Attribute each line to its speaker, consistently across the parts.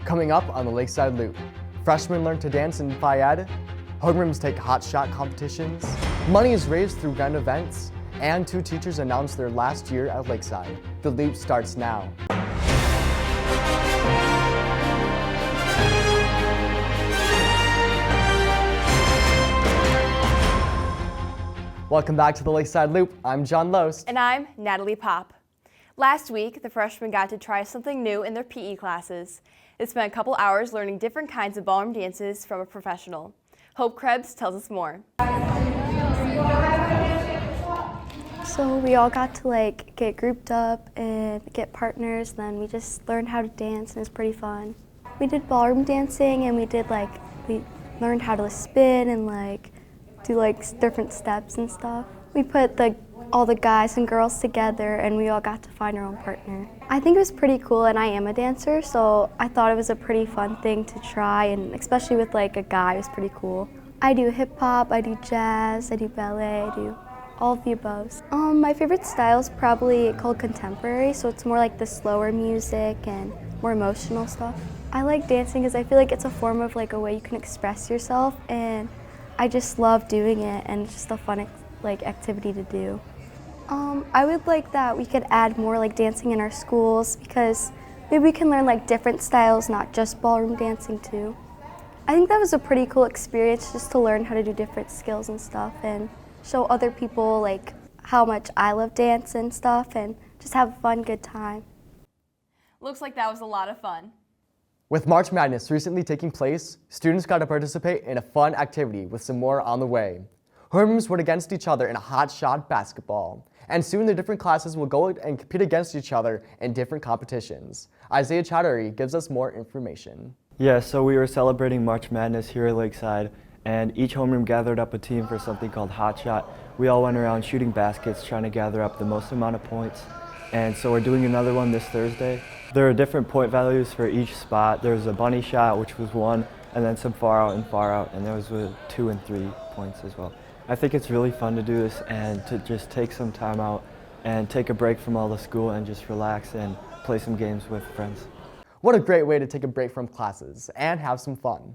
Speaker 1: Coming up on the Lakeside Loop, freshmen learn to dance in Phi Ed, homerooms take hot shot competitions, money is raised through grand events, and 2 teachers announce their last year at Lakeside. The Loop starts now. Welcome back to the Lakeside Loop. I'm John Loest.
Speaker 2: And I'm Natalie Popp. Last week, the freshmen got to try something new in their PE classes. They spent a couple hours learning different kinds of ballroom dances from a professional. Hope Krebs tells us more.
Speaker 3: So we all got to get grouped up and get partners, then we just learned how to dance and it was pretty fun. We did ballroom dancing and we learned how to spin and do different steps and stuff. We put all the guys and girls together and we all got to find our own partner. I think it was pretty cool, and I am a dancer, so I thought it was a pretty fun thing to try, and especially with a guy, it was pretty cool. I do hip hop, I do jazz, I do ballet, I do all of the above. My favorite style is probably called contemporary, so it's more like the slower music and more emotional stuff. I like dancing because I feel like it's a form of a way you can express yourself, and I just love doing it, and it's just a fun activity to do. I would like that we could add more dancing in our schools, because maybe we can learn different styles, not just ballroom dancing too. I think that was a pretty cool experience, just to learn how to do different skills and stuff and show other people how much I love dance and stuff, and just have a fun, good time.
Speaker 2: Looks like that was a lot of fun.
Speaker 1: With March Madness recently taking place, students got to participate in a fun activity with some more on the way. Homerooms went against each other in a hot shot basketball, and soon the different classes will go and compete against each other in different competitions. Isaiah Chowdhury gives us more information.
Speaker 4: Yeah, so we were celebrating March Madness here at Lakeside, and each homeroom gathered up a team for something called Hot Shot. We all went around shooting baskets, trying to gather up the most amount of points, and so we're doing another one this Thursday. There are different point values for each spot. There's a bunny shot, which was 1, and then some far out, and there was 2 and 3 points as well. I think it's really fun to do this and to just take some time out and take a break from all the school and just relax and play some games with friends.
Speaker 1: What a great way to take a break from classes and have some fun.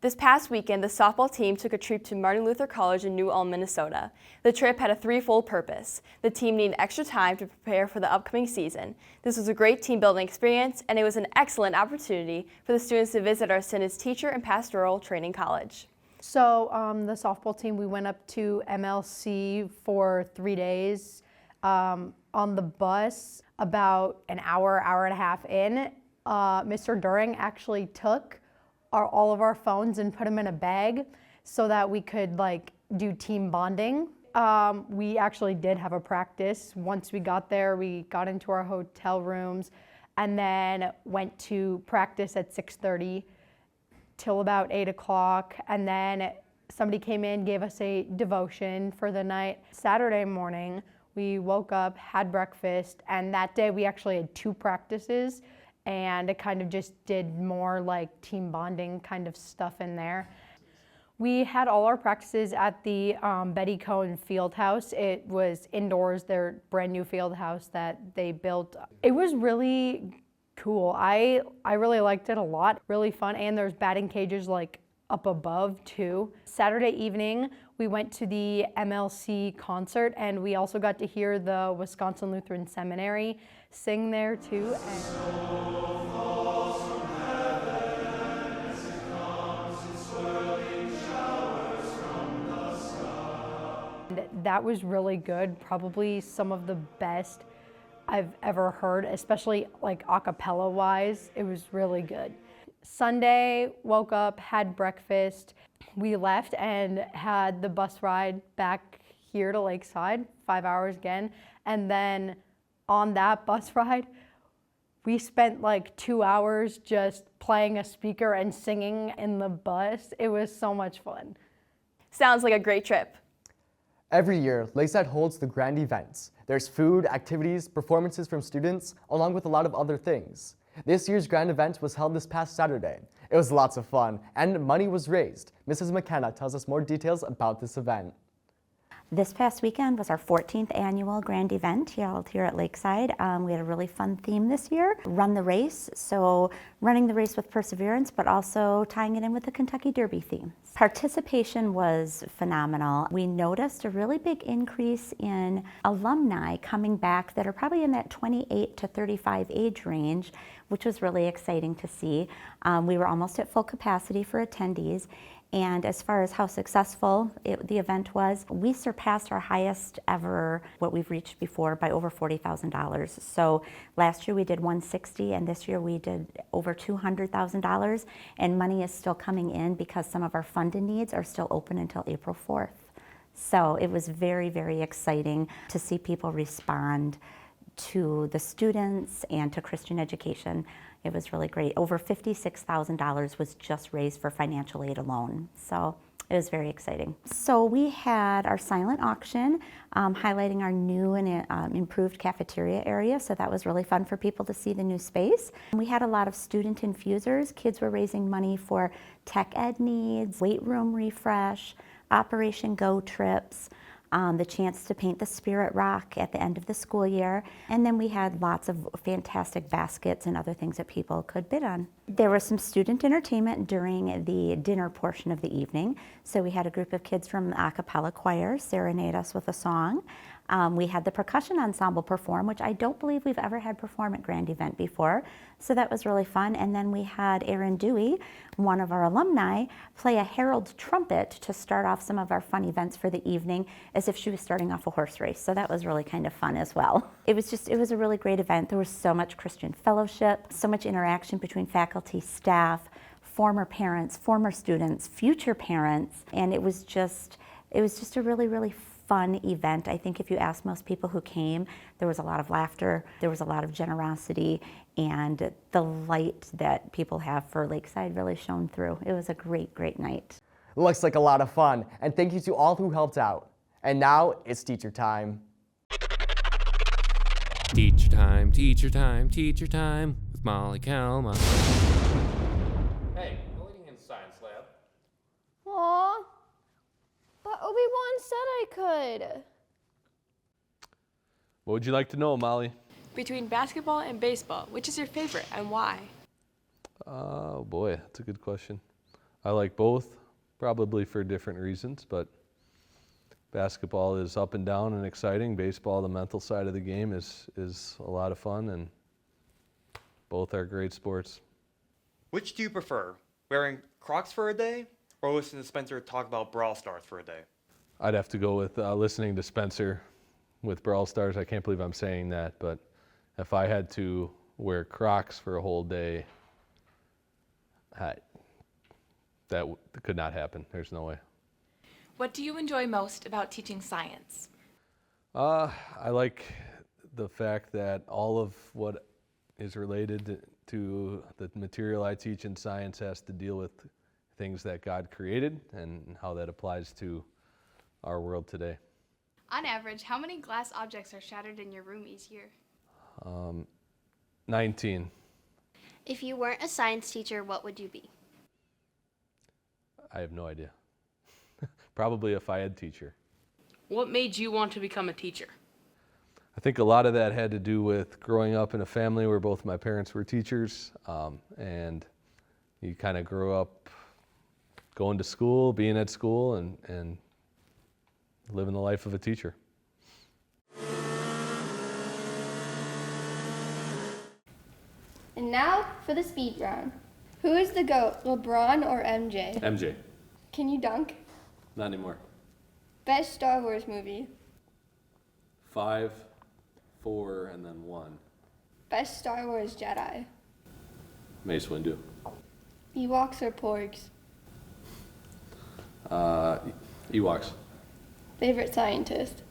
Speaker 2: This past weekend, the softball team took a trip to Martin Luther College in New Ulm, Minnesota. The trip had a threefold purpose. The team needed extra time to prepare for the upcoming season. This was a great team-building experience, and it was an excellent opportunity for the students to visit our Synod's Teacher and Pastoral Training College.
Speaker 5: So the softball team, we went up to MLC for 3 days. On the bus, about an hour and a half in, Mr. During actually took all of our phones and put them in a bag so that we could do team bonding. We actually did have a practice. Once we got there, we got into our hotel rooms and then went to practice at 6:30 till about 8 o'clock, and then somebody came in, gave us a devotion for the night. Saturday morning, we woke up, had breakfast, and that day we actually had 2 practices, and it kind of just did more team bonding kind of stuff in there. We had all our practices at the Betty Cohen Fieldhouse. It was indoors, their brand new field house that they built. It was really cool. I really liked it a lot, really fun, and there's batting cages up above too. Saturday evening, we went to the MLC concert, and we also got to hear the Wisconsin Lutheran Seminary sing there too. And that was really good, probably some of the best I've ever heard, especially a cappella wise. It was really good. Sunday, woke up, had breakfast. We left and had the bus ride back here to Lakeside, 5 hours again. And then on that bus ride, we spent 2 hours just playing a speaker and singing in the bus. It was so much fun.
Speaker 2: Sounds like a great trip.
Speaker 1: Every year, Lakeside holds the grand events. There's food, activities, performances from students, along with a lot of other things. This year's grand event was held this past Saturday. It was lots of fun, and money was raised. Mrs. McKenna tells us more details about this event.
Speaker 6: This past weekend was our 14th annual grand event held here at Lakeside. We had a really fun theme this year, Run the Race. So running the race with perseverance, but also tying it in with the Kentucky Derby theme. Participation was phenomenal. We noticed a really big increase in alumni coming back that are probably in that 28 to 35 age range, which was really exciting to see. We were almost at full capacity for attendees. And as far as how successful the event was, we surpassed our highest ever, what we've reached before, by over $40,000. So last year we did $160,000, and this year we did over $200,000. And money is still coming in because some of our funding needs are still open until April 4th. So it was very, very exciting to see people respond to the students and to Christian education. It was really great. Over $56,000 was just raised for financial aid alone. So it was very exciting. So we had our silent auction highlighting our new and improved cafeteria area. So that was really fun for people to see the new space. We had a lot of student infusers. Kids were raising money for tech ed needs, weight room refresh, Operation Go trips, the chance to paint the Spirit Rock at the end of the school year. And then we had lots of fantastic baskets and other things that people could bid on. There was some student entertainment during the dinner portion of the evening. So we had a group of kids from the a cappella choir serenade us with a song. We had the percussion ensemble perform, which I don't believe we've ever had perform at Grand Event before. So that was really fun. And then we had Erin Dewey, one of our alumni, play a herald trumpet to start off some of our fun events for the evening, as if she was starting off a horse race. So that was really kind of fun as well. It was a really great event. There was so much Christian fellowship, so much interaction between faculty, staff, former parents, former students, future parents, and it was just a really, really fun event. I think if you ask most people who came, there was a lot of laughter, there was a lot of generosity, and the light that people have for Lakeside really shone through. It was a great, great night.
Speaker 1: Looks like a lot of fun, and thank you to all who helped out. And now it's teacher time.
Speaker 7: Teacher time, teacher time, teacher time with Molly Kalma. Hey, no eating in science lab.
Speaker 8: Aw, but Obi-Wan said I could.
Speaker 9: What would you like to know, Molly?
Speaker 2: Between basketball and baseball, which is your favorite and why?
Speaker 9: Oh boy, that's a good question. I like both, probably for different reasons, but basketball is up and down and exciting. Baseball, the mental side of the game, is a lot of fun, and both are great sports.
Speaker 10: Which do you prefer, wearing Crocs for a day or listening to Spencer talk about Brawl Stars for a day?
Speaker 9: I'd have to go with listening to Spencer with Brawl Stars. I can't believe I'm saying that, but if I had to wear Crocs for a whole day, that could not happen. There's no way.
Speaker 11: What do you enjoy most about teaching science?
Speaker 9: I like the fact that all of what is related to the material I teach in science has to deal with things that God created and how that applies to our world today.
Speaker 8: On average, how many glass objects are shattered in your room each year?
Speaker 9: 19.
Speaker 8: If you weren't a science teacher, what would you be?
Speaker 9: I have no idea. Probably a Phi-Ed teacher.
Speaker 11: What made you want to become a teacher?
Speaker 9: I think a lot of that had to do with growing up in a family where both my parents were teachers, and you kind of grew up going to school, being at school, and living the life of a teacher.
Speaker 8: And now for the speed round. Who is the GOAT, LeBron or MJ?
Speaker 9: MJ.
Speaker 8: Can you dunk?
Speaker 9: Not anymore.
Speaker 8: Best Star Wars movie?
Speaker 9: 5, 4, and then 1.
Speaker 8: Best Star Wars Jedi?
Speaker 9: Mace Windu.
Speaker 8: Ewoks or Porgs?
Speaker 9: Ewoks.
Speaker 8: Favorite scientist?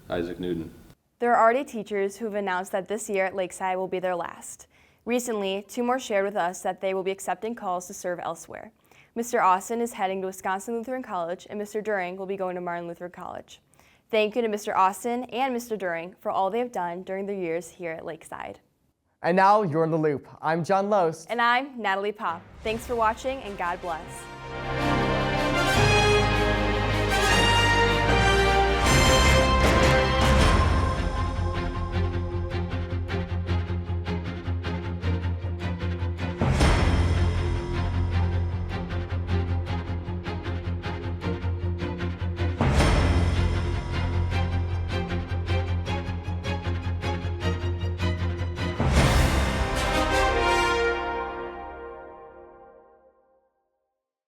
Speaker 9: Isaac Newton.
Speaker 2: There are already teachers who have announced that this year at Lakeside will be their last. Recently, 2 more shared with us that they will be accepting calls to serve elsewhere. Mr. Austin is heading to Wisconsin Lutheran College, and Mr. During will be going to Martin Luther College. Thank you to Mr. Austin and Mr. During for all they have done during their years here at Lakeside.
Speaker 1: And now you're in the loop. I'm John Loest.
Speaker 2: And I'm Natalie Popp. Thanks for watching, and God bless.